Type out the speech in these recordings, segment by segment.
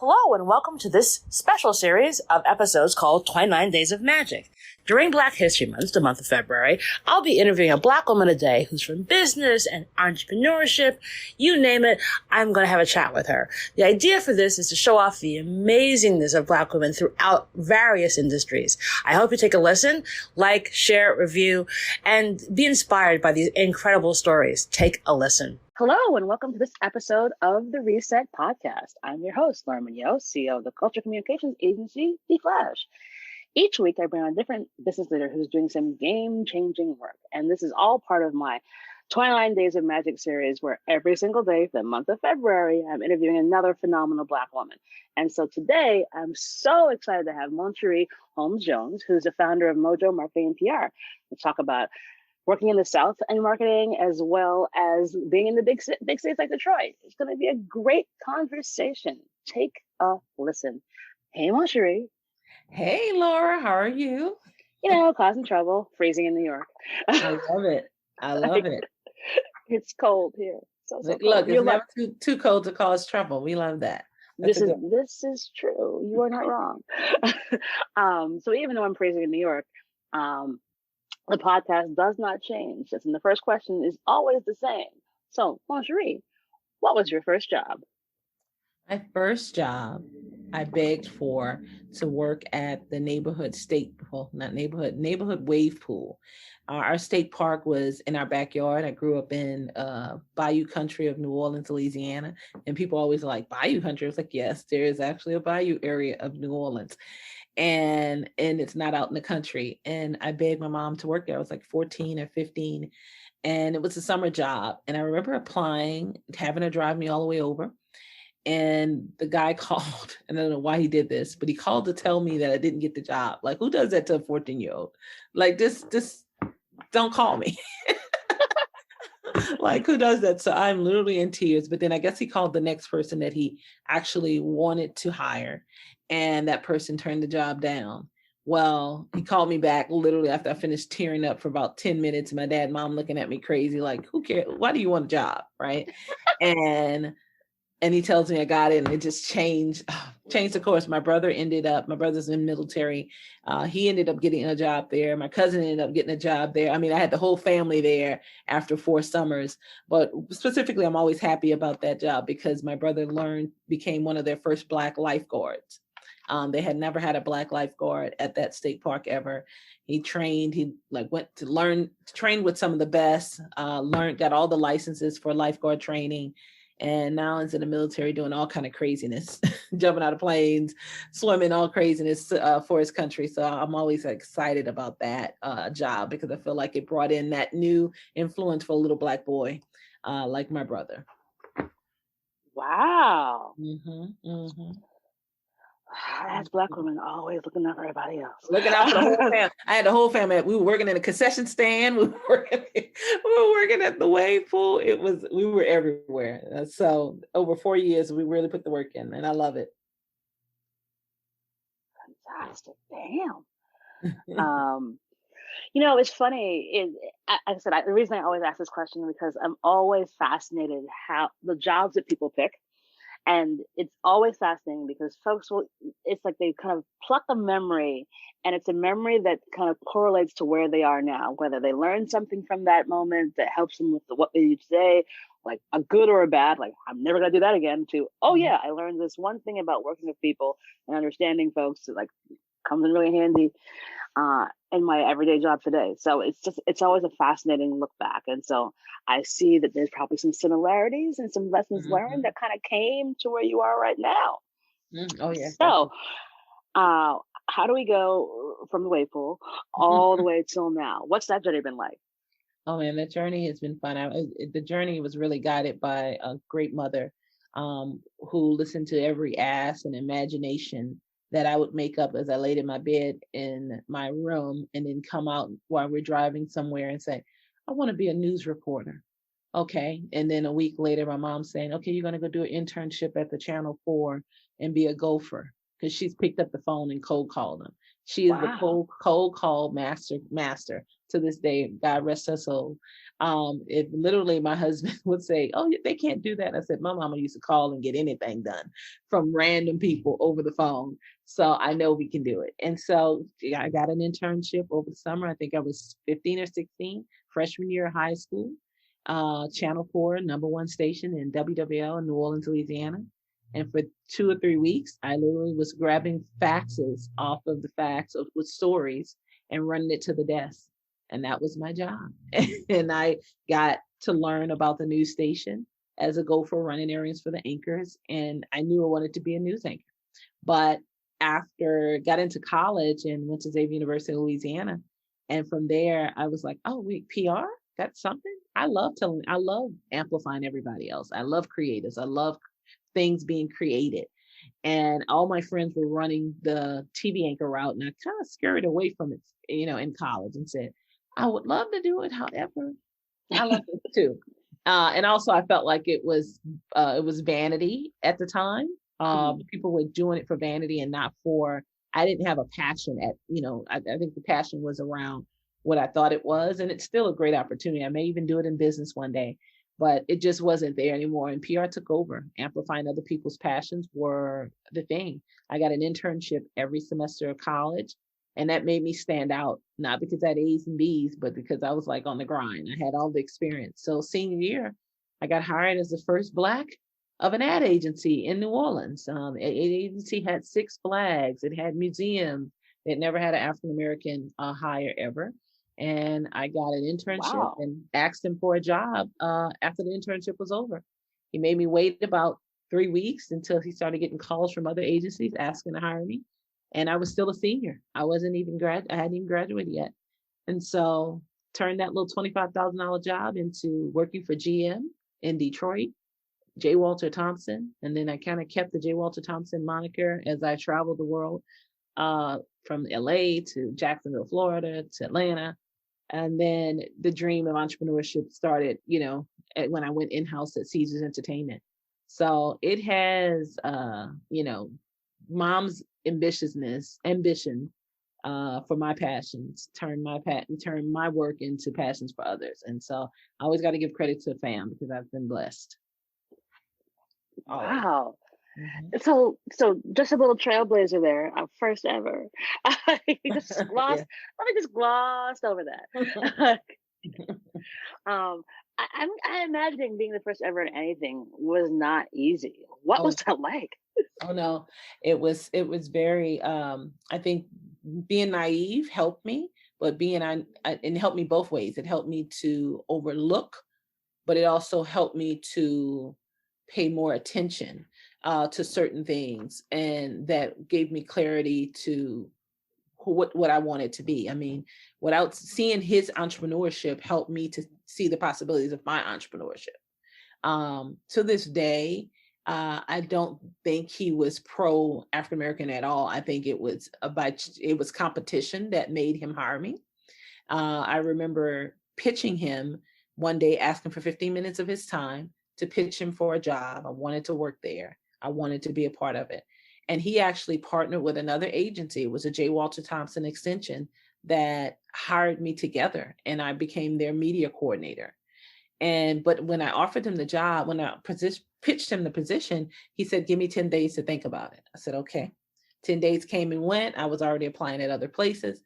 Hello and welcome to this special series of episodes called 29 Days of Magic. During Black History Month, the month of February, I'll be interviewing a Black woman a day who's from business and entrepreneurship. You name it, I'm going to have a chat with her. The idea for this is to show off the amazingness of Black women throughout various industries. I hope you take a listen, like, share, review, and be inspired by these incredible stories. Take a listen. Hello, and welcome to this episode of the Reset Podcast. I'm your host, Laura Munoz, CEO of the culture communications agency, The Flash. Each week, I bring on a different business leader who's doing some game-changing work. And this is all part of my 29 Days of Magic series, where every single day for the month of February, I'm interviewing another phenomenal Black woman. And so today, I'm so excited to have Monchiere Holmes-Jones, who's the founder of MOJO Marketing PR, to talk about working in the South and marketing, as well as being in the big states like Detroit. It's going to be a great conversation. Take a listen. Hey, Monchiere. Hey, Laura, how are you? You know, causing trouble, freezing in New York. I love it. I love it. It's cold here. So Look, cold. It's never too cold to cause trouble. We love that. This is true. You are not wrong. So even though I'm freezing in New York, the podcast does not change. And the first question is always the same. So, Monchiere, what was your first job? My first job, I begged to work at the neighborhood wave pool. Our state park was in our backyard. I grew up in Bayou country of New Orleans, Louisiana. And people always are like, Bayou country? I was like, yes, there is actually a Bayou area of New Orleans. And it's not out in the country. And I begged my mom to work there. I was like 14 or 15. And it was a summer job. And I remember applying, having her drive me all the way over. And the guy called, and I don't know why he did this, but he called to tell me that I didn't get the job. Like, who does that to a 14-year-old? Like, just don't call me. Like, who does that? So I'm literally in tears. But then I guess he called the next person that he actually wanted to hire. And that person turned the job down. Well, he called me back literally after I finished tearing up for about 10 minutes. My dad and mom looking at me crazy, like, who cares? Why do you want a job? Right. And he tells me I got it, and it just changed the course. My brother's in military. He ended up getting a job there. My cousin ended up getting a job there. I mean, I had the whole family there after 4 summers, but specifically, I'm always happy about that job because my brother became one of their first Black lifeguards. They had never had a Black lifeguard at that state park ever. He trained, went to learn, trained with some of the best, got all the licenses for lifeguard training. And now he's in the military doing all kind of craziness, jumping out of planes, swimming, all craziness for his country. So I'm always excited about that job because I feel like it brought in that new influence for a little Black boy like my brother. Wow. Mm-hmm, mm-hmm. As Black women, always looking out for everybody else. Looking out for the whole family. I had the whole family. We were working in a concession stand. We were working at the wave pool. We were everywhere. So over 4 years, we really put the work in, and I love it. Fantastic. Damn. It's funny. Like I said, the reason I always ask this question is because I'm always fascinated how the jobs that people pick. And it's always fascinating because it's like they kind of pluck a memory, and it's a memory that kind of correlates to where they are now, whether they learned something from that moment that helps them with what they do today, like a good or a bad, like I'm never going to do that again, to, oh yeah, I learned this one thing about working with people and understanding folks that comes in really handy in my everyday job today. So it's always a fascinating look back. And so I see that there's probably some similarities and some lessons learned that kind of came to where you are right now. Oh yeah. So how do we go from the wave pool all the way till now? What's that journey been like? Oh man, that journey has been fun. The journey was really guided by a great mother who listened to every ask and imagination that I would make up as I laid in my bed in my room, and then come out while we're driving somewhere and say, I want to be a news reporter. Okay. And then a week later, my mom's saying, okay, you're going to go do an internship at the Channel 4 and be a gopher, because she's picked up the phone and cold called them. She is the cold call master to this day, God rest her soul. It literally, my husband would say, "Oh, they can't do that." I said, "My mama used to call and get anything done from random people over the phone. So I know we can do it." And so I got an internship over the summer. I think I was 15 or 16, freshman year of high school. Channel 4, #1 station in WWL in New Orleans, Louisiana. And for 2 or 3 weeks, I literally was grabbing faxes off of the fax with stories and running it to the desk. And that was my job. And I got to learn about the news station as a gopher, running errands for the anchors. And I knew I wanted to be a news anchor. But after got into college and went to Xavier University of Louisiana, and from there I was like, oh wait, PR? That's something? I love amplifying everybody else. I love creatives. I love things being created. And all my friends were running the TV anchor route, and I kind of scurried away from it, in college, and said, I would love to do it. However, I love it too. And also I felt like it was vanity at the time. People were doing it for vanity and not for, I didn't have a passion I think the passion was around what I thought it was. And it's still a great opportunity. I may even do it in business one day, but it just wasn't there anymore. And PR took over. Amplifying other people's passions were the thing. I got an internship every semester of college, and that made me stand out, not because I had A's and B's, but because I was like on the grind. I had all the experience. So senior year, I got hired as the first Black of an ad agency in New Orleans. An agency had 6 flags. It had museums. It never had an African-American hire ever. And I got an internship and asked him for a job after the internship was over. He made me wait about 3 weeks until he started getting calls from other agencies asking to hire me. And I was still a senior. I hadn't even graduated yet. And so turned that little $25,000 job into working for GM in Detroit, J. Walter Thompson. And then I kind of kept the J. Walter Thompson moniker as I traveled the world, from LA to Jacksonville, Florida, to Atlanta. And then the dream of entrepreneurship started, when I went in-house at Caesars Entertainment. So it has, mom's ambition for my passions, turn my work into passions for others. And so I always got to give credit to the fam because I've been blessed. Wow. Mm-hmm. So just a little trailblazer there, our first ever. Let me just gloss over that. I'm imagining being the first ever in anything was not easy. What was that like? Oh no, it was very, I think being naive helped me, but it helped me both ways. It helped me to overlook, but it also helped me to pay more attention to certain things, and that gave me clarity to what I wanted to be. I mean, without seeing his entrepreneurship helped me to see the possibilities of my entrepreneurship. To this day, I don't think he was pro African American at all. I think it was competition that made him hire me. I remember pitching him one day, asking for 15 minutes of his time to pitch him for a job. I wanted to work there. I wanted to be a part of it. And he actually partnered with another agency. It was a J. Walter Thompson extension that hired me together, and I became their media coordinator. But when I offered him the job, when I pitched him the position, he said, give me 10 days to think about it. I said, okay. 10 days came and went. I was already applying at other places.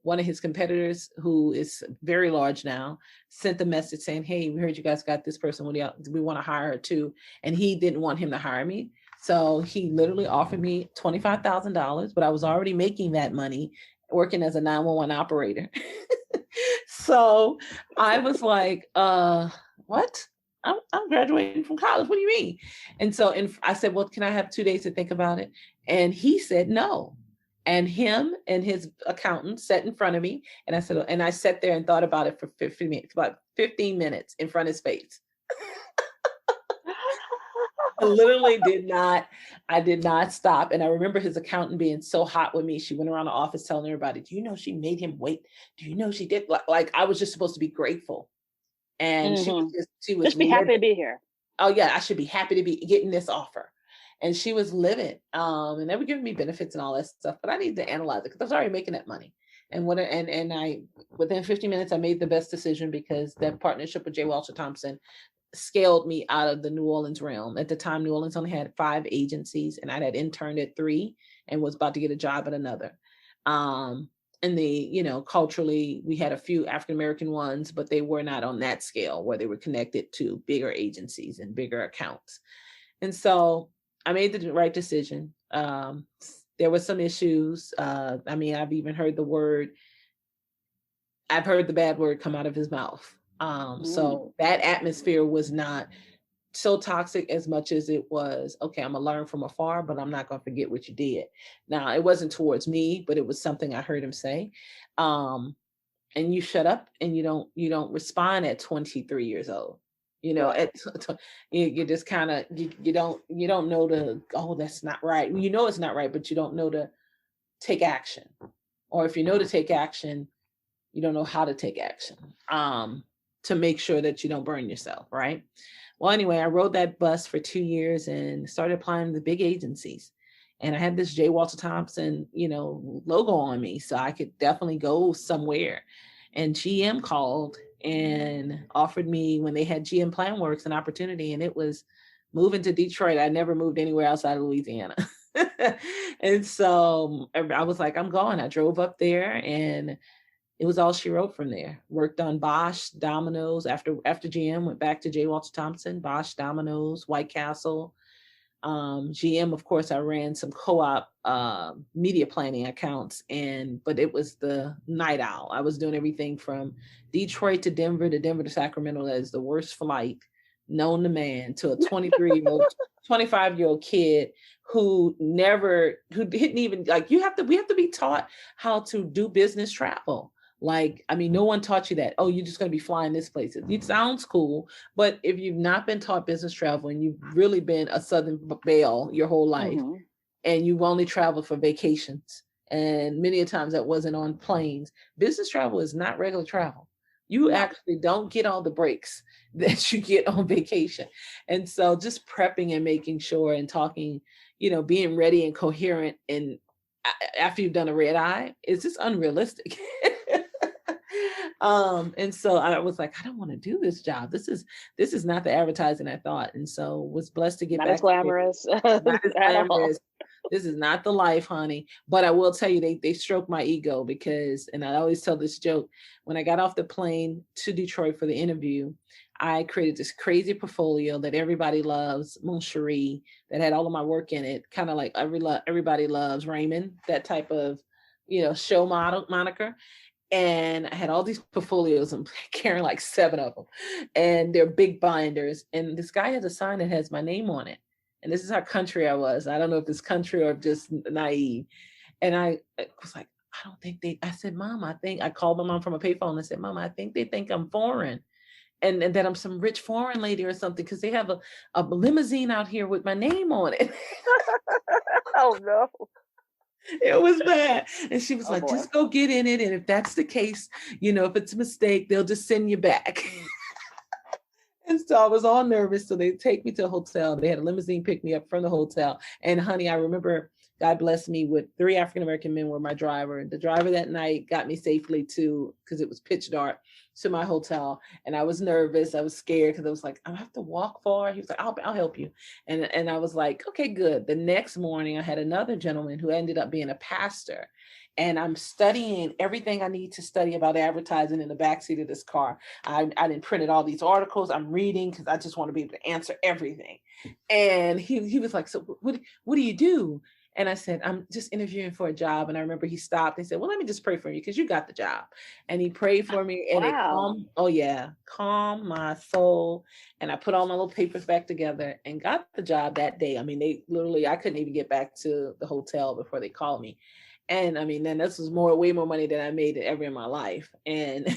One of his competitors, who is very large now, sent a message saying, hey, we heard you guys got this person. We want to hire her too. And he didn't want him to hire me. So he literally offered me $25,000, but I was already making that money working as a 911 operator. So I was like, what? I'm graduating from college. What do you mean? And so I said, well, can I have 2 days to think about it? And he said no. And him and his accountant sat in front of me. And I sat there and thought about it for 15 minutes in front of his face. I literally did not stop. And I remember his accountant being so hot with me. She went around the office telling everybody, do you know she made him wait? Do you know she did? Like I was just supposed to be grateful. And she was just be happy to be here. Oh yeah, I should be happy to be getting this offer. And she was livid. And they were giving me benefits and all that stuff, but I needed to analyze it because I was already making that money. And I, within 50 minutes, I made the best decision, because that partnership with J. Walter Thompson scaled me out of the New Orleans realm. At the time, New Orleans only had 5 agencies, and I had interned at 3 and was about to get a job at another. And culturally, we had a few African-American ones, but they were not on that scale where they were connected to bigger agencies and bigger accounts. And so I made the right decision. There were some issues. I've even heard I've heard the bad word come out of his mouth. So that atmosphere was not so toxic as much as it was, okay, I'm gonna learn from afar, but I'm not gonna forget what you did. Now, it wasn't towards me, but it was something I heard him say. And you shut up and you don't respond at 23 years old. You just kind of, you don't know that's not right. It's not right, but you don't know to take action. Or if you know to take action, you don't know how to take action to make sure that you don't burn yourself, right? Well, anyway, I rode that bus for 2 years and started applying to the big agencies. And I had this J. Walter Thompson, logo on me, so I could definitely go somewhere. And GM called and offered me, when they had GM PlanWorks, an opportunity, and it was moving to Detroit. I never moved anywhere outside of Louisiana. And so I was like, I'm going. I drove up there, and it was all she wrote from there. Worked on Bosch, Domino's. After GM, went back to J. Walter Thompson, Bosch, Domino's, White Castle. GM, of course, I ran some co-op media planning accounts, but it was the night owl. I was doing everything from Detroit to Denver to Sacramento. That is the worst flight known to man, to a 23-year-old, 25-year-old kid who didn't even, we have to be taught how to do business travel. No one taught you that. Oh, you're just going to be flying this place. It sounds cool, but if you've not been taught business travel and you've really been a Southern belle your whole life, and you've only traveled for vacations, and many a times that wasn't on planes, business travel is not regular travel. You actually don't get all the breaks that you get on vacation. And so just prepping and making sure and talking, being ready and coherent, and after you've done a red eye, is just unrealistic. And so I was like, I don't want to do this job. This is not the advertising I thought. And so was blessed to get not back. As glamorous. Not as glamorous. This is not the life, honey. But I will tell you, they stroked my ego, because, and I always tell this joke, when I got off the plane to Detroit for the interview, I created this crazy portfolio that everybody loves, Monchiere, that had all of my work in it, kind of like Everybody Loves Raymond, that type of, show moniker. And I had all these portfolios. I'm carrying like 7 of them, and they're big binders. And this guy has a sign that has my name on it. And this is how country I was. I don't know if it's country or just naive. And I was like, I said, Mom, I called my mom from a payphone and said, Mom, I think they think I'm foreign. And that I'm some rich foreign lady or something, because they have a limousine out here with my name on it. Oh, no. It was bad. And she was like, just go get in it. And if that's the case, if it's a mistake, they'll just send you back. And so I was all nervous. So they take me to a hotel. They had a limousine pick me up from the hotel. And honey, I remember, God bless me, with 3 African-American men were my driver. The driver that night got me safely because it was pitch dark, to my hotel. And I was nervous. I was scared, because I was like, I have to walk far. He was like, I'll help you. And I was like, okay, good. The next morning, I had another gentleman who ended up being a pastor. And I'm studying everything I need to study about advertising in the backseat of this car. I didn't printed all these articles. I'm reading, because I just want to be able to answer everything. And he was like, so what do you do? And I said, I'm just interviewing for a job. And I remember he stopped. He said, well, let me just pray for you, because you got the job. And he prayed for me, and it calmed my soul. And I put all my little papers back together and got the job that day. I couldn't even get back to the hotel before they called me. And then this was way more money than I made ever in my life. And,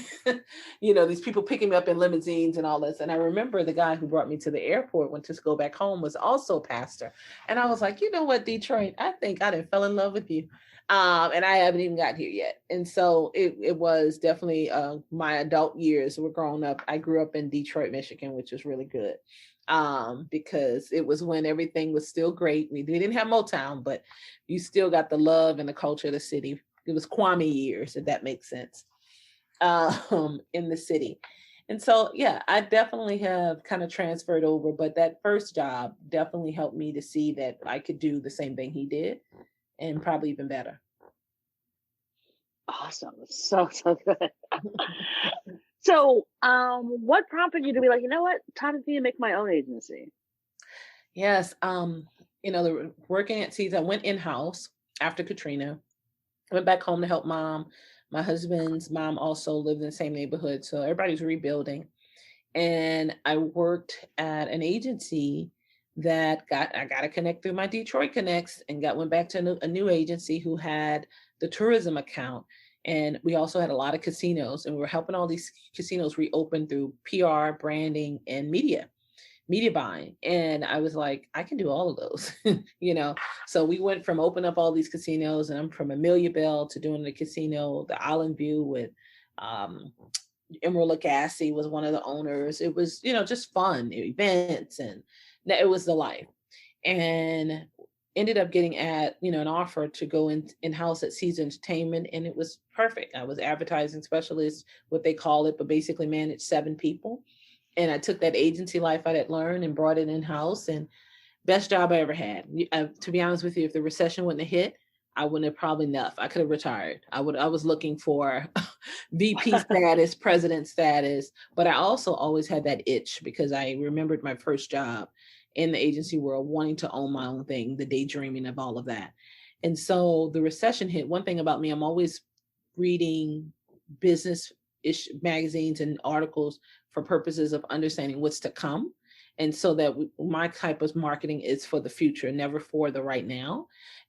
these people picking me up in limousines and all this. And I remember the guy who brought me to the airport, went to go back home, was also a pastor. And I was like, you know what, Detroit, I think I done fell in love with you. And I haven't even got here yet. And so it was definitely my adult years were growing up. I grew up in Detroit, Michigan, which was really good. Because it was when everything was still great. We didn't have Motown, but you still got the love and the culture of the city it was Kwame years, if that makes sense, in the city. And so, yeah, I definitely have kind of transferred over, but that first job definitely helped me to see that I could do the same thing he did and probably even better. Awesome. So good. So, what prompted you to be like, you know what, time for me to make my own agency? Yes. Working at Seeds, I went in-house after Katrina. I went back home to help mom. My husband's mom also lived in the same neighborhood, so everybody's rebuilding. And I worked at an agency that I got to connect through my Detroit connects and went back to a new agency who had the tourism account. And we also had a lot of casinos, and we were helping all these casinos reopen through PR, branding, and media buying. And I was like, I can do all of those, So we went from opening up all these casinos, and I'm from Amelia Bell to doing the casino, the Island View with Emerald Lagasse was one of the owners. It was, just fun events, and it was the life. And ended up getting an offer to go in-house at Seeds Entertainment, and it was perfect. I was advertising specialist, what they call it, but basically managed 7 people. And I took that agency life I had learned and brought it in-house, and best job I ever had. To be honest with you, if the recession wouldn't have hit, I wouldn't have probably enough. I could have retired. I was looking for VP status, president status, but I also always had that itch because I remembered my first job in the agency world, wanting to own my own thing, the daydreaming of all of that. And so the recession hit. One thing about me, I'm always reading business-ish magazines and articles for purposes of understanding what's to come. And so that my type of marketing is for the future, never for the right now.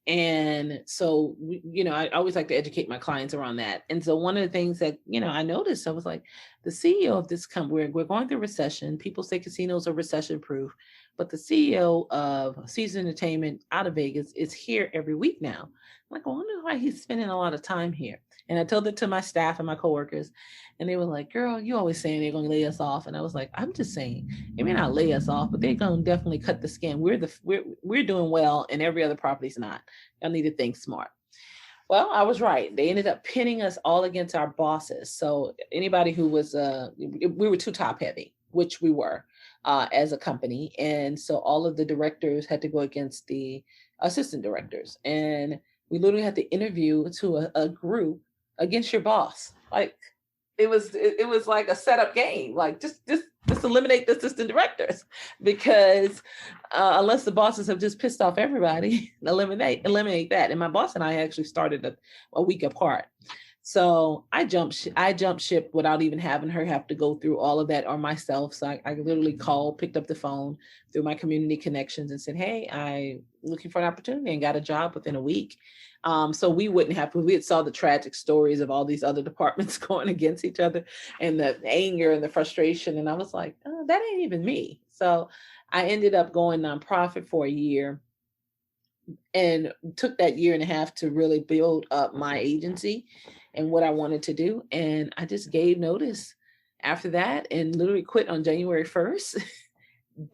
And so, I always like to educate my clients around that. And so one of the things that, I noticed, I was like, the CEO of this company, we're going through recession. People say casinos are recession proof, but the CEO of Seeds Entertainment out of Vegas is here every week now. I'm like, I wonder why he's spending a lot of time here. And I told it to my staff and my coworkers, and they were like, girl, you always saying they're going to lay us off. And I was like, I'm just saying, they may not lay us off, but they're going to definitely cut the skin. We're doing well, and every other property's not. Y'all need to think smart. Well, I was right. They ended up pinning us all against our bosses. So anybody who was, we were too top heavy, which we were as a company. And so all of the directors had to go against the assistant directors. And we literally had to interview to a group against your boss. Like it was like a setup game. Like just eliminate the assistant directors, because unless the bosses have just pissed off everybody, eliminate that. And my boss and I actually started a week apart. So I jumped ship without even having her have to go through all of that or myself. So I literally picked up the phone through my community connections and said, hey, I'm looking for an opportunity, and got a job within a week. So we had saw the tragic stories of all these other departments going against each other, and the anger and the frustration. And I was like, oh, that ain't even me. So I ended up going nonprofit for a year, and took that year and a half to really build up my agency and what I wanted to do. And I just gave notice after that, and literally quit on January 1st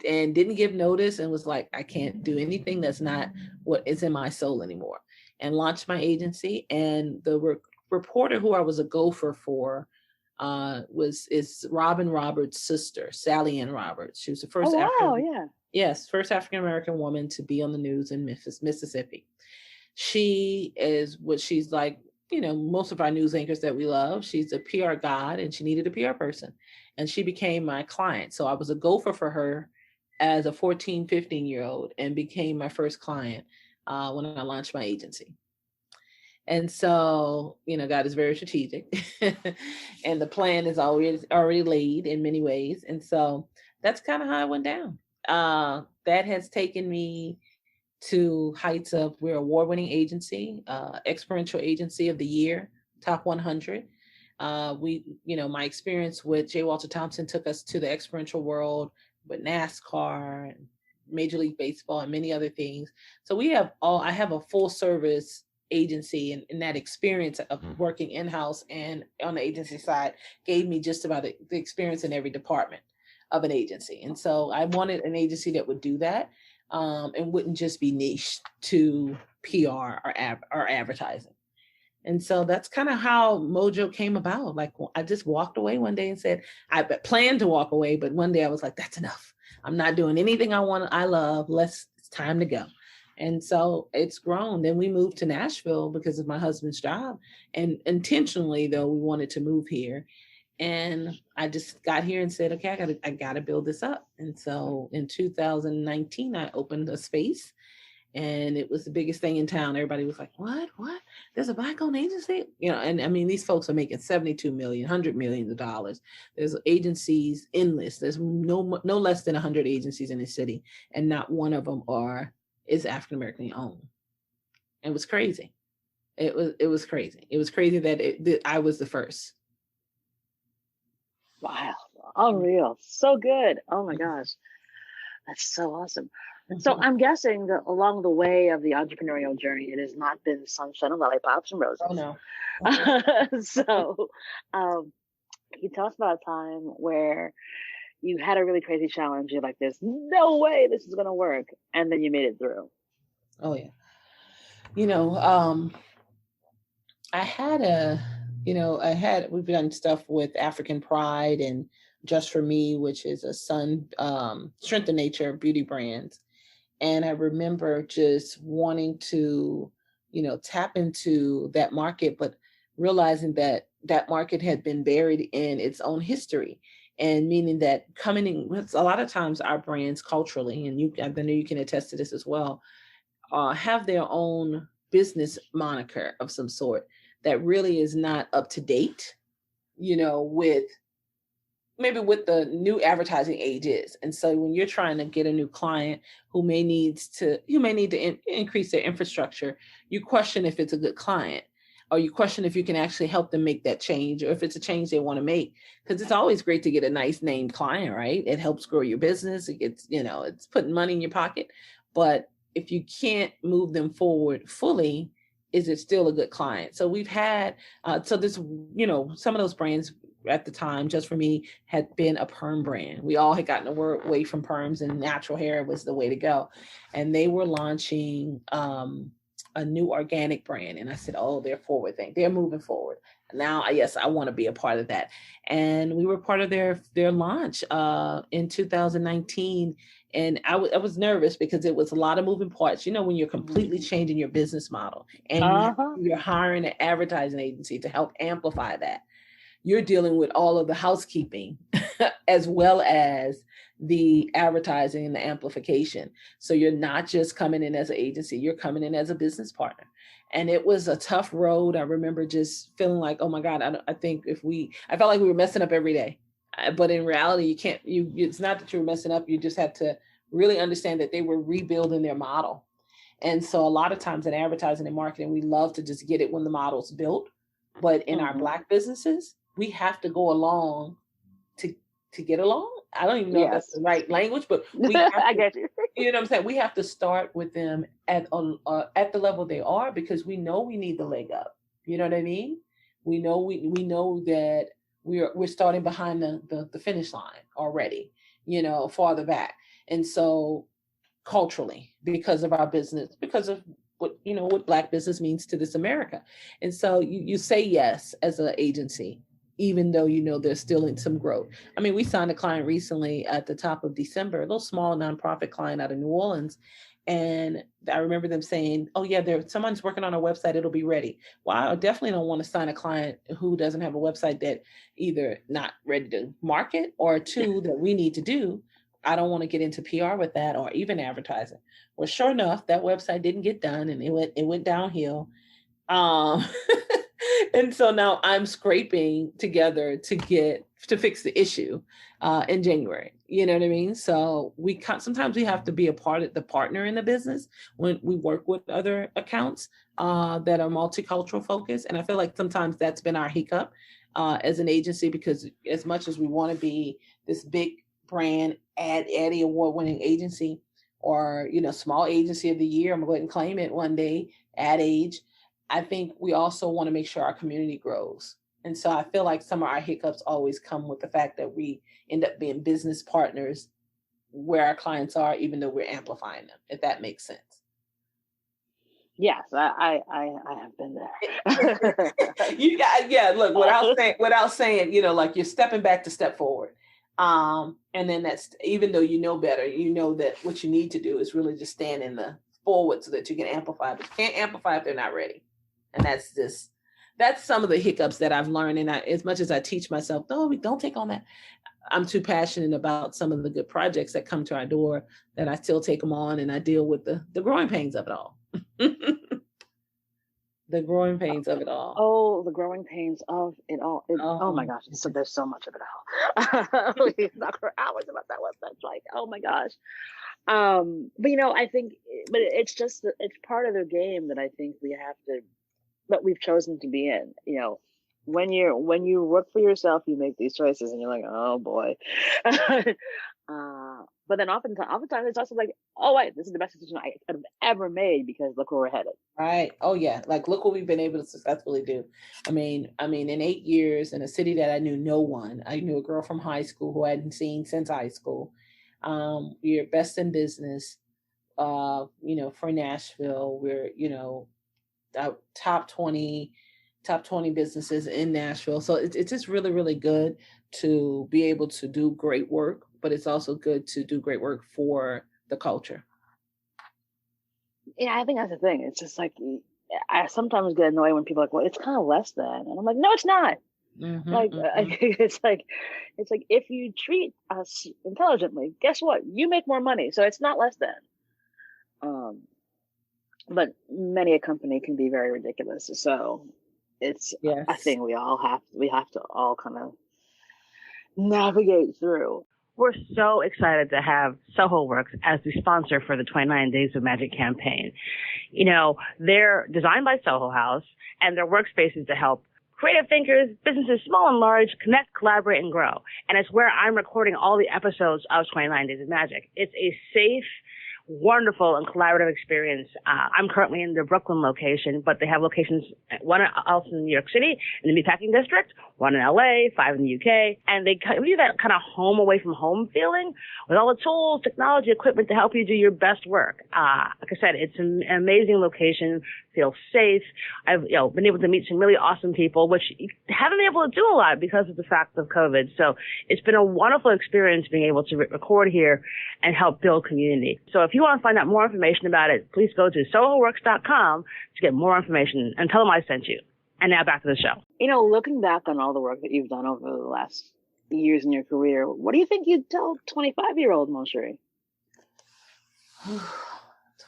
and didn't give notice, and was like, I can't do anything that's not what is in my soul anymore, and launched my agency. And the reporter who I was a gopher for is Robin Roberts' sister, Sally Ann Roberts. She was the first first African-American woman to be on the news in Mississippi. She is what she's like, most of our news anchors that we love. She's a PR god, and she needed a PR person, and she became my client. So I was a gopher for her as a 14, 15-year-old, and became my first client when I launched my agency. And so, God is very strategic and the plan is already laid in many ways. And so that's kind of how it went down. That has taken me to heights of, we're award-winning agency, experiential agency of the year, top 100. My experience with J. Walter Thompson took us to the experiential world with NASCAR and Major League Baseball and many other things. So I have a full service agency, and that experience of working in-house and on the agency side gave me just about the experience in every department of an agency. And so I wanted an agency that would do that and wouldn't just be niche to PR or advertising. And so that's kind of how Mojo came about. Like, I just walked away one day and said, I planned to walk away, but one day I was like, that's enough. I'm not doing anything I love. It's time to go. And so it's grown. Then we moved to Nashville because of my husband's job. And intentionally, though, we wanted to move here. And I just got here and said, okay, I gotta build this up. And so in 2019, I opened a space, and it was the biggest thing in town. Everybody was like, what? There's a Black-owned agency? And I mean, these folks are making 72 million, $100 million. There's agencies endless. There's no less than 100 agencies in the city, and not one of them is African-American owned. It was crazy. It was crazy. It was crazy that I was the first. Wow. Unreal. So good. Oh my gosh. That's so awesome. So I'm guessing that along the way of the entrepreneurial journey, it has not been sunshine and lollipops and roses. Oh no. So can you tell us about a time where you had a really crazy challenge? You're like, there's no way this is going to work. And then you made it through. Oh yeah. We've done stuff with African Pride and Just For Me, which is a strength and nature beauty brands. And I remember just wanting to, tap into that market, but realizing that market had been buried in its own history. And meaning that coming in with a lot of times our brands culturally, and I know you can attest to this as well, have their own business moniker of some sort that really is not up to date, with the new advertising age is. And so when you're trying to get a new client who may need to increase their infrastructure, you question if it's a good client, or you question if you can actually help them make that change, or if it's a change they want to make. Because it's always great to get a nice named client, right? It helps grow your business. It gets, it's putting money in your pocket. But if you can't move them forward fully, is it still a good client? So we've had, some of those brands at the time, Just For Me, had been a perm brand. We all had gotten away from perms, and natural hair was the way to go. And they were launching a new organic brand. And I said, oh, they're forward thing. They're moving forward. Now, yes, I want to be a part of that. And we were part of their launch in 2019. And I was nervous because it was a lot of moving parts. When you're completely changing your business model and you're hiring an advertising agency to help amplify that, you're dealing with all of the housekeeping as well as the advertising and the amplification. So you're not just coming in as an agency, you're coming in as a business partner. And it was a tough road. I remember just feeling like, oh my God, I felt like we were messing up every day. But in reality, it's not that you were messing up. You just had to really understand that they were rebuilding their model. And so a lot of times in advertising and marketing, we love to just get it when the model's built. But in our Black businesses, we have to go along to get along. I don't even know if that's the right language, but we have I get you. You know what I'm saying? We have to start with them at the level they are, because we know we need the leg up. You know what I mean? We know that we're starting behind the finish line already, farther back. And so culturally, because of our business, because of what Black business means to this America. And so you say yes as an agency, even though there's still in some growth. I mean, we signed a client recently at the top of December, a little small nonprofit client out of New Orleans. And I remember them saying, oh yeah, someone's working on a website, it'll be ready. Well, I definitely don't want to sign a client who doesn't have a website that either not ready to market, or two, that we need to do. I don't want to get into PR with that, or even advertising. Well, sure enough, that website didn't get done, and it went downhill. And so now I'm scraping together to fix the issue in January. You know what I mean? So sometimes we have to be the partner in the business when we work with other accounts that are multicultural focused. And I feel like sometimes that's been our hiccup as an agency, because as much as we want to be this big brand Addy award-winning agency, or small agency of the year, I'm gonna go ahead and claim it one day, Ad Age, I think we also want to make sure our community grows. And so I feel like some of our hiccups always come with the fact that we end up being business partners where our clients are, even though we're amplifying them, if that makes sense. Yes, I have been there. You got, yeah, look, without saying, like you're stepping back to step forward. And then that's, even though you know better, you know that what you need to do is really just stand in the forward so that you can amplify, but you can't amplify if they're not ready. And that's some of the hiccups that I've learned. And as much as I teach myself, no, we don't take on that. I'm too passionate about some of the good projects that come to our door that I still take them on, and I deal with the growing pains of it all. The growing pains of it all. Oh, the growing pains of it all. Oh my gosh. So there's so much of it all. We can talk for hours about that one. That's like, oh my gosh. But I think, but it's just, it's part of the game that I think that we've chosen to be in. When you work for yourself, you make these choices and you're like, oh boy. But then oftentimes it's also like, oh wait, this is the best decision I could have ever made because look where we're headed. Right. Oh yeah. Like look what we've been able to successfully do. I mean, in 8 years in a city that I knew no one, I knew a girl from high school who I hadn't seen since high school. We're best in business, for Nashville. We're, top 20 businesses in Nashville. So it's just really, really good to be able to do great work, but it's also good to do great work for the culture. Yeah, I think that's the thing. It's just like, I sometimes get annoyed when people are like, well, it's kind of less than. And I'm like, no, it's not. It's like if you treat us intelligently, guess what? You make more money. So it's not less than. But many a company can be very ridiculous. So it's a thing we have to all kind of navigate through. We're so excited to have Soho Works as the sponsor for the 29 Days of Magic campaign. They're designed by Soho House, and their workspaces to help creative thinkers, businesses small and large, connect, collaborate, and grow. And it's where I'm recording all the episodes of 29 Days of Magic. It's a safe, wonderful and collaborative experience. I'm currently in the Brooklyn location, but they have locations, one else in New York City, in the Meatpacking District, one in LA, 5 in the UK, and they give you that kind of home away from home feeling with all the tools, technology, equipment to help you do your best work. Like I said, it's an amazing location, feels safe. I've been able to meet some really awesome people, which you haven't been able to do a lot because of the fact of COVID. So it's been a wonderful experience being able to record here and help build community. So if you want to find out more information about it, please go to sohoworks.com to get more information and tell them I sent you. And now back to the show. Looking back on all the work that you've done over the last years in your career, what do you think you'd tell 25-year-old Monchiere?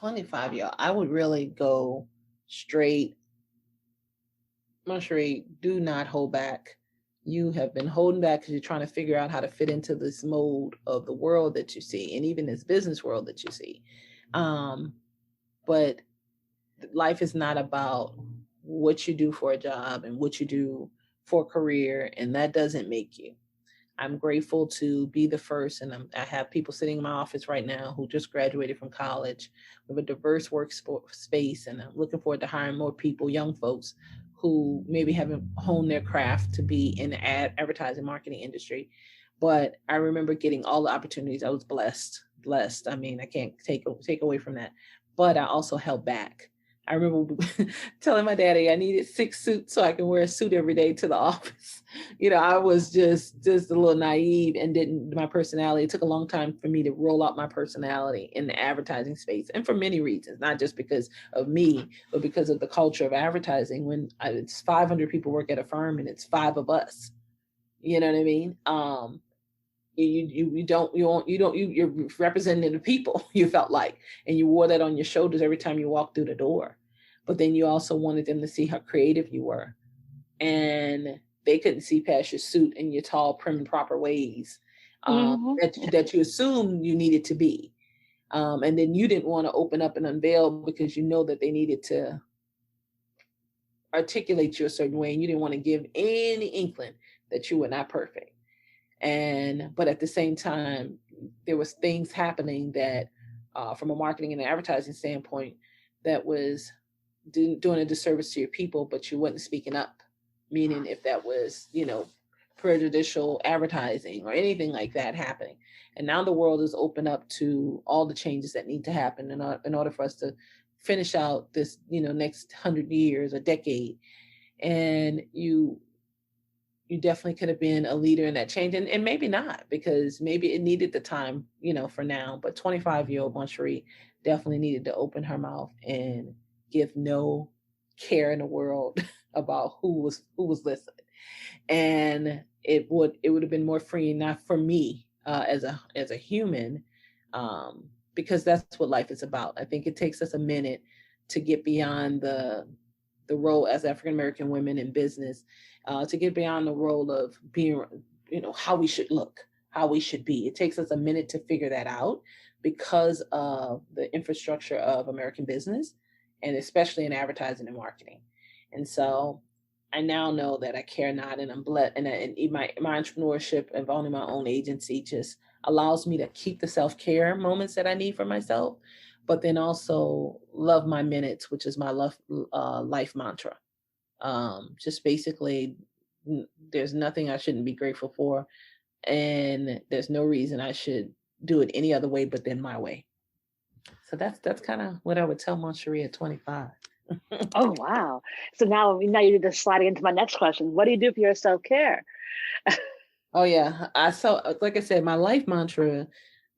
25-year-old, I would really go straight. Monchiere, do not hold back. You have been holding back because you're trying to figure out how to fit into this mold of the world that you see, and even this business world that you see. But life is not about what you do for a job and what you do for a career, and that doesn't make you. I'm grateful to be the first, and I have people sitting in my office right now who just graduated from college. We have a diverse workspace, and I'm looking forward to hiring more people, young folks, who maybe haven't honed their craft to be in the advertising marketing industry. But I remember getting all the opportunities. I was blessed. I mean, I can't take away from that. But I also held back. I remember telling my daddy I needed 6 suits so I can wear a suit every day to the office. I was just a little naive and my personality. It took a long time for me to roll out my personality in the advertising space, and for many reasons, not just because of me, but because of the culture of advertising. When it's 500 people work at a firm and it's 5 of us, you know what I mean? You're representing the people, you felt like, and you wore that on your shoulders every time you walked through the door. But then you also wanted them to see how creative you were, and they couldn't see past your suit and your tall, prim and proper ways that you assumed you needed to be. And then you didn't want to open up and unveil because you know that they needed to articulate you a certain way, and you didn't want to give any inkling that you were not perfect. But at the same time, there was things happening that, from a marketing and advertising standpoint, that was doing a disservice to your people, but you wasn't speaking up. Meaning, if that was, prejudicial advertising or anything like that happening. And now the world is open up to all the changes that need to happen in order for us to finish out this, next 100 years, a decade. And you definitely could have been a leader in that change, and maybe not, because maybe it needed the time, for now. But 25-year-old Monchiere definitely needed to open her mouth and give no care in the world about who was listening. And it would have been more freeing, not for me as a human, because that's what life is about. I think it takes us a minute to get beyond the role as African American women in business, to get beyond the role of being, how we should look, how we should be. It takes us a minute to figure that out because of the infrastructure of American business, and especially in advertising and marketing. And so I now know that I care not, and I'm blessed. And my entrepreneurship and owning my own agency just allows me to keep the self-care moments that I need for myself, but then also love my minutes, which is my life mantra. Just basically, there's nothing I shouldn't be grateful for, and there's no reason I should do it any other way but then my way. So that's kind of what I would tell Monchiere at 25. Oh, wow. So now you're just sliding into my next question. What do you do for your self-care? Oh yeah. Like I said, my life mantra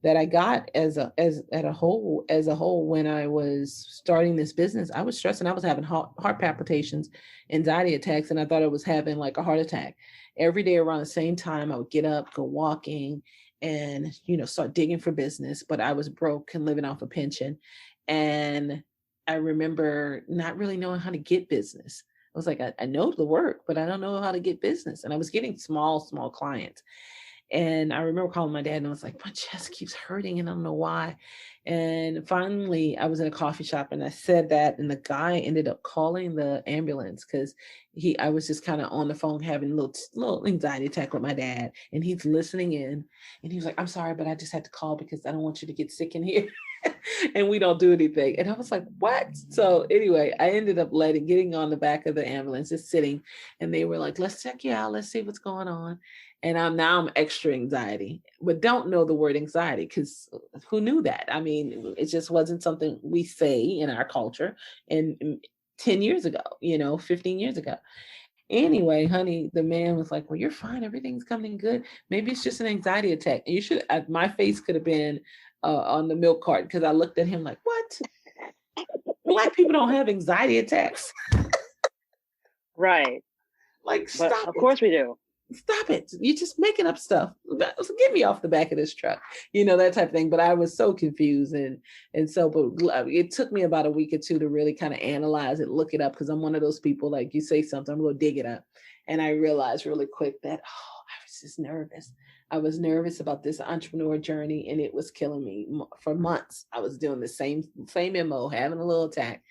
that I got as a whole when I was starting this business, I was stressing. I was having heart palpitations, anxiety attacks, and I thought I was having like a heart attack. Every day around the same time, I would get up, go walking, and start digging for business. But I was broke and living off a pension. And I remember not really knowing how to get business. I was like, I know the work, but I don't know how to get business. And I was getting small clients. And I remember calling my dad, and I was like, my chest keeps hurting and I don't know why. And finally, I was in a coffee shop and I said that, and the guy ended up calling the ambulance because I was just kind of on the phone having a little anxiety attack with my dad, and he's listening in, and he was like, I'm sorry, but I just had to call because I don't want you to get sick in here. And we don't do anything. And I was like, what? So anyway, I ended up getting on the back of the ambulance, just sitting, and they were like, let's check you out. Let's see what's going on. And I'm extra anxiety, but don't know the word anxiety because who knew that? I mean, it just wasn't something we say in our culture. And 10 years ago, 15 years ago. Anyway, honey, the man was like, well, you're fine. Everything's coming good. Maybe it's just an anxiety attack. And my face could have been on the milk carton because I looked at him like, what? Black people don't have anxiety attacks. Right. Like, stop. But of course we do. Stop it. You're just making up stuff. Get me off the back of this truck, that type of thing. But I was so confused. And so, but it took me about a week or two to really kind of analyze it, look it up. Cause I'm one of those people, like you say something, I'm going to dig it up. And I realized really quick that, I was just nervous. I was nervous about this entrepreneur journey, and it was killing me. For months, I was doing the same MO, having a little attack.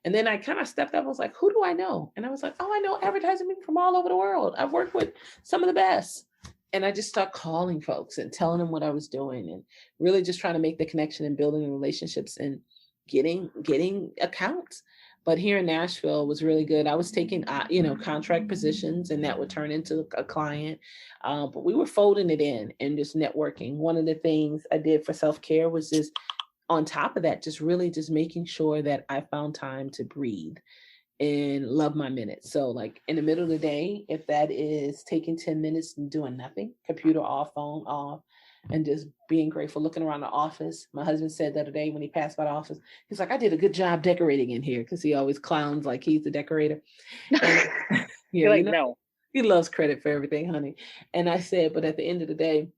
And then I kind of stepped up. I was like, who do I know? And I was like, I know advertising people from all over the world. I've worked with some of the best. And I just started calling folks and telling them what I was doing, and really just trying to make the connection and building the relationships and getting accounts. But here in Nashville was really good. I was taking, contract positions, and that would turn into a client. But we were folding it in and just networking. One of the things I did for self-care was just, on top of that, just really just making sure that I found time to breathe and love my minutes. So like in the middle of the day, if that is taking 10 minutes and doing nothing, computer off, phone off, and just being grateful, looking around the office. My husband said the other day when he passed by the office, he's like, I did a good job decorating in here, because he always clowns like he's the decorator. And, You're like, no. He loves credit for everything, honey. And I said, but at the end of the day,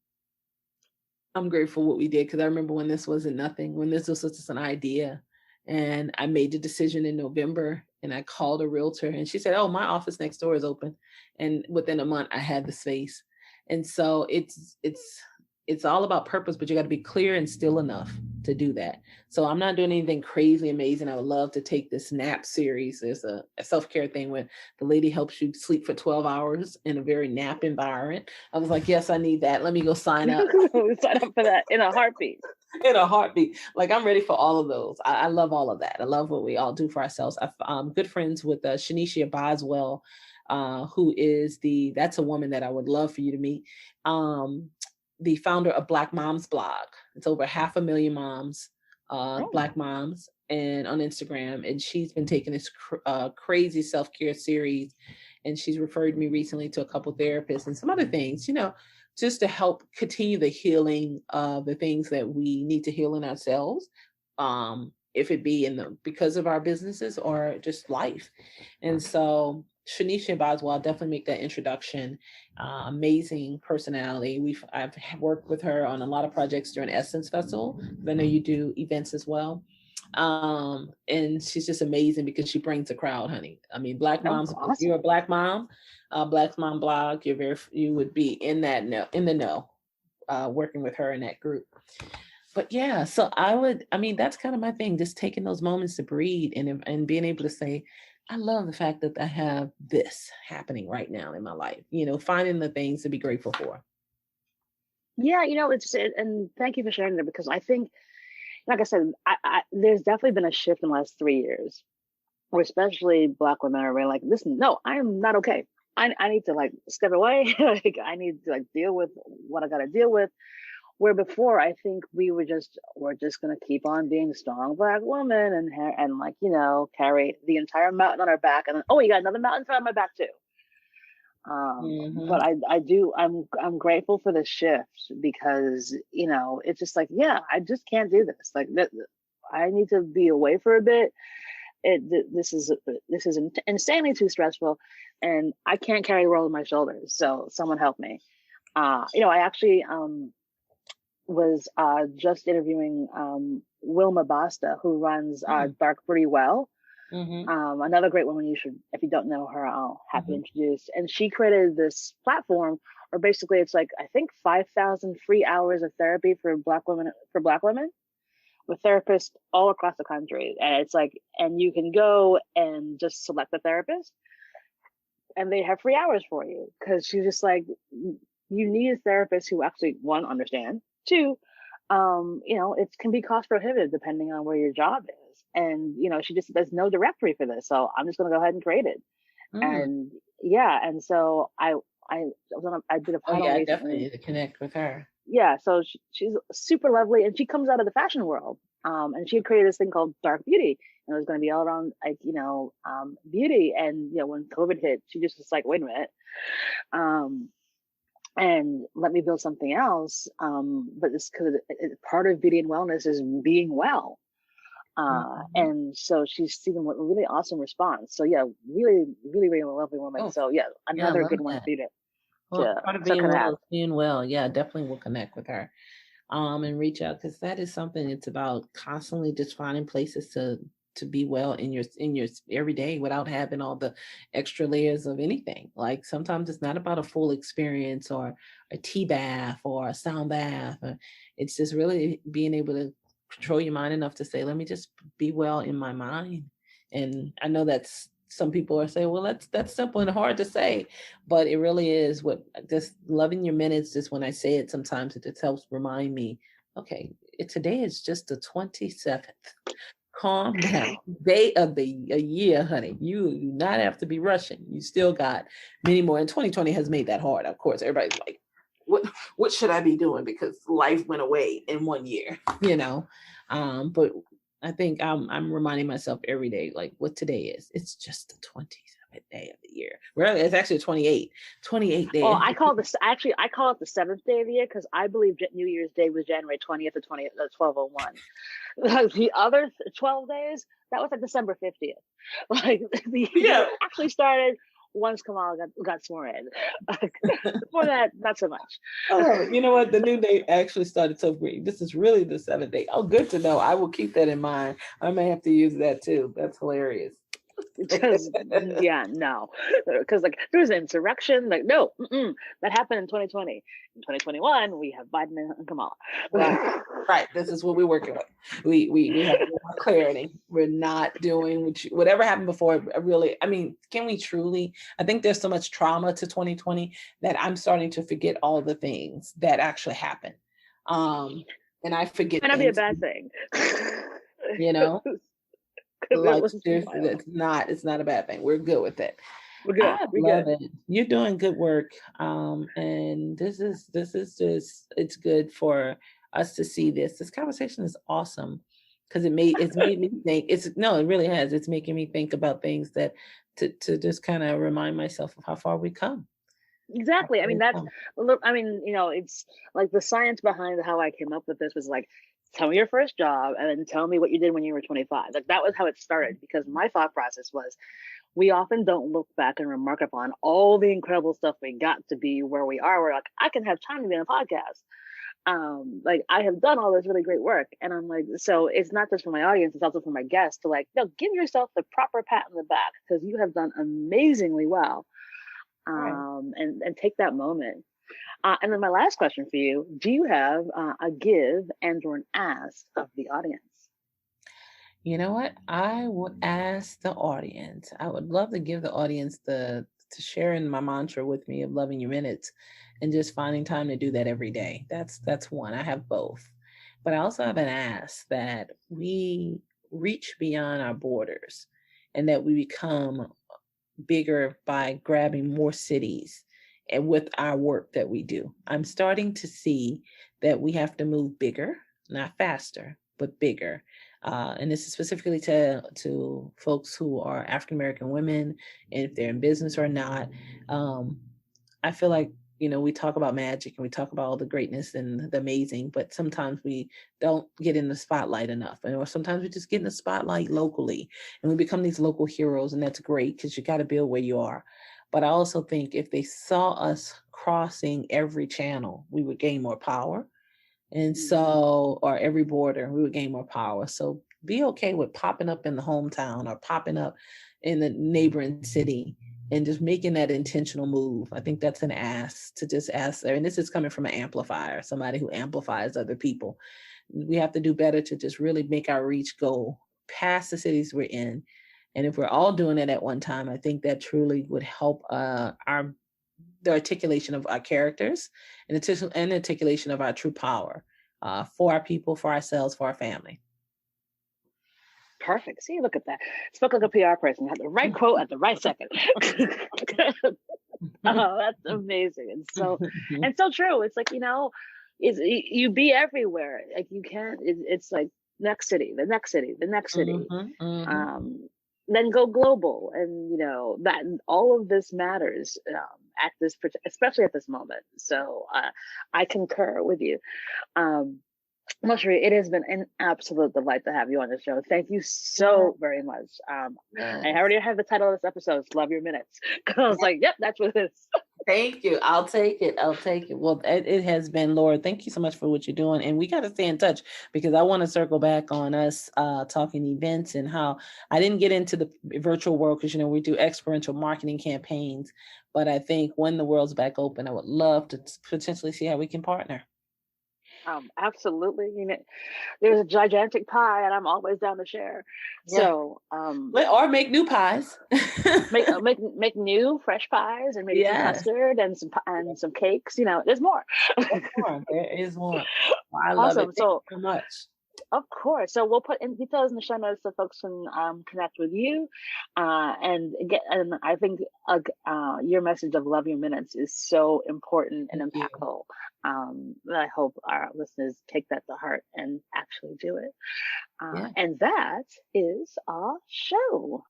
I'm grateful what we did, because I remember when this wasn't nothing, when this was just an idea. And I made the decision in November, and I called a realtor, and she said, oh, my office next door is open. And within a month I had the space. And so it's all about purpose, but you got to be clear and still enough to do that. So I'm not doing anything crazy amazing. I would love to take this nap series. There's a self-care thing where the lady helps you sleep for 12 hours in a very nap environment. I was like, yes, I need that. Let me go sign up. Sign up for that in a heartbeat. In a heartbeat. Like, I'm ready for all of those. I love all of that. I love what we all do for ourselves. I'm good friends with Shanisha Boswell, who is that's a woman that I would love for you to meet. The founder of Black Moms Blog. It's over 500,000 moms, Black moms. and on Instagram, and she's been taking this crazy self-care series, and she's referred me recently to a couple therapists and some other things, just to help continue the healing of the things that we need to heal in ourselves, if it be because of our businesses or just life. And so Shanisha Boswell, I'll definitely make that introduction. Amazing personality. I've worked with her on a lot of projects during Essence Festival. I know you do events as well. And she's just amazing because she brings a crowd, honey. I mean, Black moms, awesome. If you're a Black mom, Black Mom Blog, you would be in the know, working with her in that group. But yeah, so that's kind of my thing, just taking those moments to breathe and being able to say, I love the fact that I have this happening right now in my life, finding the things to be grateful for. Yeah, and thank you for sharing that, because I think, like I said, there's definitely been a shift in the last 3 years, where especially Black women are really like, listen, no, I am not okay. I need to step away. I need to deal with what I got to deal with. Where before, I think we're just going to keep on being strong Black women and carry the entire mountain on our back, and then, oh, you got another mountain on my back too. But I'm grateful for the shift, because it's just I just can't do this. I need to be away for a bit. This is insanely too stressful, and I can't carry the world on my shoulders. So someone help me. I actually was just interviewing Wilma Basta, who runs Dark Pretty Well. Mm-hmm. Another great woman, if you don't know her, I'll happy to introduce. And she created this platform where basically it's I think 5,000 free hours of therapy for Black women with therapists all across the country. And it's and you can go and just select the therapist, and they have free hours for you, because she's just you need a therapist who actually, one, understand, two, it can be cost prohibitive depending on where your job is. And, she just, there's no directory for this. So I'm just going to go ahead and create it. And yeah. And so I did a panel recently. Definitely need to connect with her. Yeah. So she's super lovely, and she comes out of the fashion world. And she created this thing called Dark Beauty, and it was going to be all around beauty. And, when COVID hit, she just was wait a minute. And let me build something else. But it's because part of beauty and wellness is being well. And so she's seen a really awesome response. So yeah, really, really, really lovely woman. Oh, so yeah, another good one for you part of being well is being well. Yeah, definitely will connect with her, and reach out, because that is something. It's about constantly just finding places to be well in your every day without having all the extra layers of anything. Sometimes it's not about a full experience or a tea bath or a sound bath. It's just really being able to control your mind enough to say, let me just be well in my mind. And I know that's, some people are saying, well, that's simple and hard to say, but it really is. What just loving your minutes, just when I say it, sometimes it just helps remind me, okay, today is just the 27th. Calm down. Day of the year, honey. You do not have to be rushing. You still got many more. And 2020 has made that hard. Of course, everybody's like, what should I be doing? Because life went away in 1 year, but I think I'm reminding myself every day, what today is. It's just the 27th day of the year. Really, it's actually 28 days. Well, I call it the 7th day of the year, because I believe New Year's Day was January 20th or 1201. The other 12 days, that was December 50th. The year actually started once Kamala got sworn in. Before that, not so much. Oh, you know what? The new day actually started so great. This is really the 7th day. Oh, good to know. I will keep that in mind. I may have to use that too. That's hilarious. Because because there was an insurrection. No, that happened in 2020. In 2021, we have Biden and Kamala. Right. This is what we're working with. We have more clarity. We're not doing whatever happened before. Really, can we truly? I think there's so much trauma to 2020 that I'm starting to forget all the things that actually happened. And I forget. Might not be a bad thing. It's not a bad thing. We're good with it. We're good. I love it. You're doing good work. And this is just, it's good for us to see this. This conversation is awesome. because it's made me think. It really has. It's making me think about things that to just kind of remind myself of how far we come. Exactly. I mean, it's like the science behind how I came up with this was like, tell me your first job and then tell me what you did when you were 25. Like that was how it started, because my thought process was, we often don't look back and remark upon all the incredible stuff we got to be where we are. We're like, I can have time to be on a podcast. Like I have done all this really great work. And I'm like, so it's not just for my audience, it's also for my guests to like, no, give yourself the proper pat on the back, because you have done amazingly well. And take that moment. And then my last question for you, do you have a give and or an ask of the audience? You know what? I would ask the audience. I would love to give the audience to sharing my mantra with me of loving your minutes and just finding time to do that every day. That's one. I have both. But I also have an ask that we reach beyond our borders and that we become bigger by grabbing more cities and with our work that we do. I'm starting to see that we have to move bigger, not faster, but bigger. And this is specifically to folks who are African American women, and if they're in business or not. I feel like, we talk about magic and we talk about all the greatness and the amazing, but sometimes we don't get in the spotlight enough. Or sometimes we just get in the spotlight locally and we become these local heroes. And that's great, because you got to build where you are. But I also think if they saw us crossing every channel, we would gain more power. And so, or every border, we would gain more power. So be okay with popping up in the hometown or popping up in the neighboring city and just making that intentional move. I think that's an ask, to just ask there. And this is coming from an amplifier, somebody who amplifies other people. We have to do better to just really make our reach go past the cities we're in. And if we're all doing it at one time, I think that truly would help the articulation of our characters and the articulation of our true power for our people, for ourselves, for our family. Perfect. See, look at that. Spoke like a PR person. You had the right quote at the right second. Oh, that's amazing. And so true. It's like, you be everywhere. Like you can't, it's like next city, the next city, the next city. Then go global. And, that all of this matters especially at this moment. So I concur with you. Monchiere, it has been an absolute delight to have you on the show. Thank you so very much. I already have the title of this episode, Love Your Minutes. I was like, yep, that's what it is. Thank you. I'll take it. Well, it has been, Laura. Thank you so much for what you're doing. And we got to stay in touch, because I want to circle back on us talking events and how I didn't get into the virtual world, because, we do experiential marketing campaigns. But I think when the world's back open, I would love to potentially see how we can partner. Absolutely. There's a gigantic pie, and I'm always down to share. Yeah. So, or make new pies. make new fresh pies, and maybe some custard and some cakes. There's more. There is more. I love it. Thank you so much. Of course. So we'll put in details in the show notes so folks can connect with you, and I think your message of love your minutes is so important and impactful. I hope our listeners take that to heart and actually do it. And that is our show.